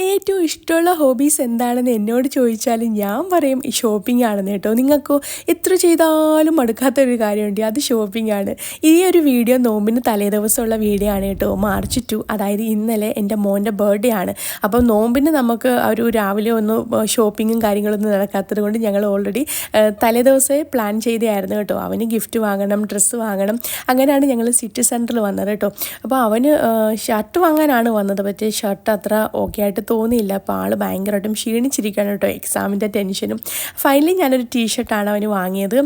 ഏറ്റവും ഇഷ്ടമുള്ള ഹോബീസ് എന്താണെന്ന് എന്നോട് ചോദിച്ചാൽ ഞാൻ പറയും ഷോപ്പിംഗ് ആണെന്ന് കേട്ടോ. നിങ്ങൾക്കോ? എത്ര ചെയ്താലും മടുക്കാത്തൊരു കാര്യമുണ്ട്, അത് ഷോപ്പിംഗ് ആണ്. ഈ ഒരു വീഡിയോ നോമ്പിന് തലേദിവസമുള്ള വീഡിയോ ആണ് കേട്ടോ. മാർച്ച് 2, അതായത് ഇന്നലെ എൻ്റെ മോൻ്റെ ബർത്ത്ഡേ ആണ്. അപ്പം നോമ്പിന് നമുക്ക് ഒരു രാവിലെ ഒന്ന് ഷോപ്പിങ്ങും കാര്യങ്ങളൊന്നും നടക്കാത്തത് കൊണ്ട് ഞങ്ങൾ ഓൾറെഡി തലേദിവസമേ പ്ലാൻ ചെയ്തതായിരുന്നു കേട്ടോ. അവന് ഗിഫ്റ്റ് വാങ്ങണം, ഡ്രസ്സ് വാങ്ങണം. അങ്ങനെയാണ് ഞങ്ങൾ സിറ്റി സെൻറ്ററിൽ വന്നത് കേട്ടോ. അപ്പോൾ അവന് ഷർട്ട് വാങ്ങാനാണ് വന്നത്. പക്ഷേ ഷർട്ട് അത്ര ഓക്കെ ആയിട്ട് തോന്നിയില്ല. അപ്പോൾ ആൾ ഭയങ്കരമായിട്ടും ക്ഷീണിച്ചിരിക്കുകയാണ് കേട്ടോ, എക്സാമിൻ്റെ ടെൻഷനും. ഫൈനലി ഞാനൊരു ടീഷർട്ടാണ് അവന് വാങ്ങിയത്.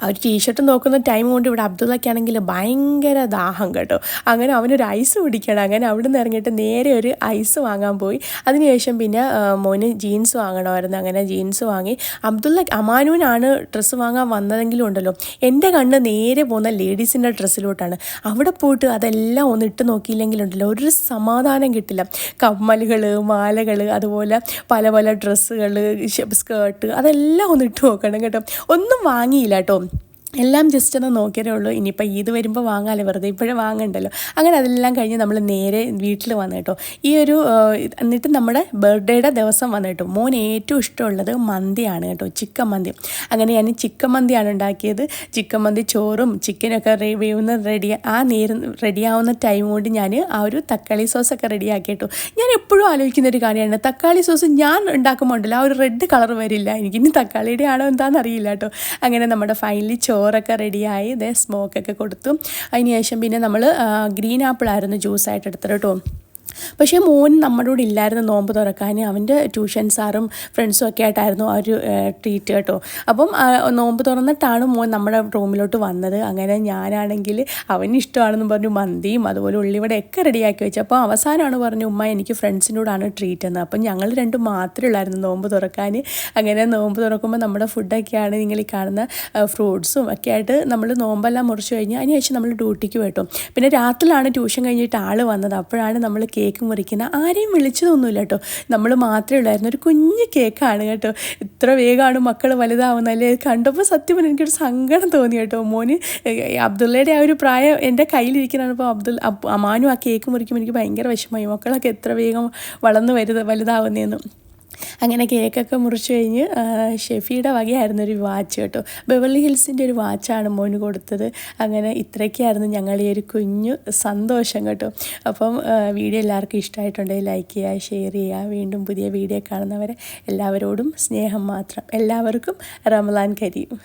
ആ ഒരു ടീഷർട്ട് നോക്കുന്ന ടൈം കൊണ്ട് ഇവിടെ അബ്ദുള്ളക്കാണെങ്കിൽ ഭയങ്കര ദാഹം കേട്ടോ. അങ്ങനെ അവനൊരു ഐസ് കുടിക്കണം. അങ്ങനെ അവിടെ നിന്ന് ഇറങ്ങിയിട്ട് നേരെ ഒരു ഐസ് വാങ്ങാൻ പോയി. അതിനുശേഷം പിന്നെ മോന് ജീൻസ് വാങ്ങണമായിരുന്നു. അങ്ങനെ ജീൻസ് വാങ്ങി. അമാനുവിനാണ് ഡ്രസ്സ് വാങ്ങാൻ വന്നതെങ്കിലും ഉണ്ടല്ലോ, എൻ്റെ കണ്ണ് നേരെ പോകുന്ന ലേഡീസിൻ്റെ ഡ്രസ്സിലോട്ടാണ്. അവിടെ പോയിട്ട് അതെല്ലാം ഒന്ന് ഇട്ട് നോക്കിയില്ലെങ്കിലുണ്ടല്ലോ ഒരു സമാധാനം കിട്ടില്ല. കമ്മലുകൾ, മാലകൾ, അതുപോലെ പല പല ഡ്രസ്സുകൾ, സ്കേർട്ട്, അതെല്ലാം ഒന്ന് ഇട്ട് നോക്കണം കേട്ടോ. ഒന്നും വാങ്ങിയില്ല കേട്ടോ, എല്ലാം ജസ്റ്റ് ഒന്ന് നോക്കിയതേ ഉള്ളൂ. ഇനിയിപ്പോൾ ഈദ് വരുമ്പോൾ വാങ്ങാമല്ലോ, വെറുതെ ഇപ്പോഴും വാങ്ങണ്ടല്ലോ. അങ്ങനെ അതെല്ലാം കഴിഞ്ഞ് നമ്മൾ നേരെ വീട്ടിൽ വന്നു കേട്ടോ. എന്നിട്ട് നമ്മുടെ ബർത്ത്ഡേയുടെ ദിവസം വന്നു കേട്ടോ. മോൻ ഏറ്റവും ഇഷ്ടമുള്ളത് മന്തിയാണ് കേട്ടോ, ചിക്കൻ മന്തി. അങ്ങനെ ഞാൻ ചിക്കൻ മന്തിയാണ് ഉണ്ടാക്കിയത്. ചിക്കൻ മന്തി ചോറും ചിക്കനൊക്കെ റെഡിയാവുന്ന ടൈം കൊണ്ട് ഞാൻ ആ ഒരു തക്കാളി സോസൊക്കെ റെഡിയാക്കി കേട്ടോ. ഞാൻ എപ്പോഴും ആലോചിക്കുന്നൊരു കാര്യമാണ്, തക്കാളി സോസ് ഞാൻ ഉണ്ടാക്കുമ്പോൾ ഉണ്ടല്ലോ ആ ഒരു റെഡ് കളർ വരില്ല. എനിക്കിനി തക്കാളിയുടെ ആണോ എന്താണെന്ന് അറിയില്ല കേട്ടോ. അങ്ങനെ നമ്മുടെ ഫൈനലി ചോറൊക്കെ റെഡിയായി, ഇതേ സ്മോക്കൊക്കെ കൊടുത്തു. അതിനുശേഷം പിന്നെ നമ്മൾ ഗ്രീൻ ആപ്പിളായിരുന്നു ജ്യൂസായിട്ട് എടുത്തത് കേട്ടോ. പക്ഷേ മോൻ നമ്മുടെ കൂടെ ഇല്ലായിരുന്നു നോമ്പ് തുറക്കാൻ. അവൻ്റെ ട്യൂഷൻ സാറും ഫ്രണ്ട്സും ഒക്കെ ആയിട്ടായിരുന്നു ആ ഒരു ട്രീറ്റ് കേട്ടോ. അപ്പം നോമ്പ് തുറന്നിട്ടാണ് മോൻ നമ്മുടെ റൂമിലോട്ട് വന്നത്. അങ്ങനെ ഞാനാണെങ്കിൽ അവന് ഇഷ്ടമാണെന്ന് പറഞ്ഞു മന്തിയും അതുപോലെ ഉള്ളിവടയൊക്കെ റെഡിയാക്കി വെച്ചു. അപ്പോൾ അവസാനമാണ് പറഞ്ഞു, ഉമ്മ എനിക്ക് ഫ്രണ്ട്സിനോടാണ് ട്രീറ്റ് എന്ന്. അപ്പം ഞങ്ങൾ രണ്ടും മാത്രമേ ഉള്ളായിരുന്നു നോമ്പ് തുറക്കാൻ. അങ്ങനെ നോമ്പ് തുറക്കുമ്പോൾ നമ്മുടെ ഫുഡൊക്കെയാണ് നിങ്ങൾ ഈ കാണുന്ന ഫ്രൂട്ട്സും ഒക്കെ ആയിട്ട് നമ്മൾ നോമ്പെല്ലാം മുറിച്ച് കഴിഞ്ഞ് അതിനുശേഷം നമ്മൾ ഡ്യൂട്ടിക്ക് പോയിട്ടു. പിന്നെ രാത്രിയിലാണ് ട്യൂഷൻ കഴിഞ്ഞിട്ട് ആൾ വന്നത്. അപ്പോഴാണ് നമ്മൾ കേക്ക് മുറിക്കുന്ന. ആരെയും വിളിച്ചതൊന്നുമില്ല കേട്ടോ, നമ്മൾ മാത്രമേ ഉള്ളായിരുന്നു. ഒരു കുഞ്ഞ് കേക്കാണ് കേട്ടോ. ഇത്ര വേഗമാണ് മക്കൾ വലുതാവുന്നല്ലേ. കണ്ടപ്പോൾ സത്യം പറഞ്ഞാൽ എനിക്കൊരു സങ്കടം തോന്നി കേട്ടോ. മോന് അബ്ദുള്ളയുടെ ആ ഒരു പ്രായം എൻ്റെ കയ്യിലിരിക്കുന്നതാണ്. അപ്പോൾ അമാനും ആ കേക്ക് മുറിക്കുമ്പോൾ എനിക്ക് ഭയങ്കര വിഷമമായി. മക്കളൊക്കെ എത്ര വേഗം വളർന്ന് വലുതാവുന്നതെന്ന്. അങ്ങനെ കേക്കൊക്കെ മുറിച്ച് കഴിഞ്ഞ് ഷെഫിയുടെ വകയായിരുന്നൊരു വാച്ച് കേട്ടോ. ബെവർലി ഹിൽസിൻ്റെ ഒരു വാച്ചാണ് മോന് കൊടുത്തത്. അങ്ങനെ ഇത്രയൊക്കെയായിരുന്നു ഞങ്ങൾ ഈ ഒരു കുഞ്ഞു സന്തോഷം കേട്ടോ. അപ്പം വീഡിയോ എല്ലാവർക്കും ഇഷ്ടമായിട്ടുണ്ടെങ്കിൽ ലൈക്ക് ചെയ്യുക, ഷെയർ ചെയ്യുക. വീണ്ടും പുതിയ വീഡിയോ കാണുന്നവരെ എല്ലാവരോടും സ്നേഹം മാത്രം. എല്ലാവർക്കും റമളാൻ കരീം.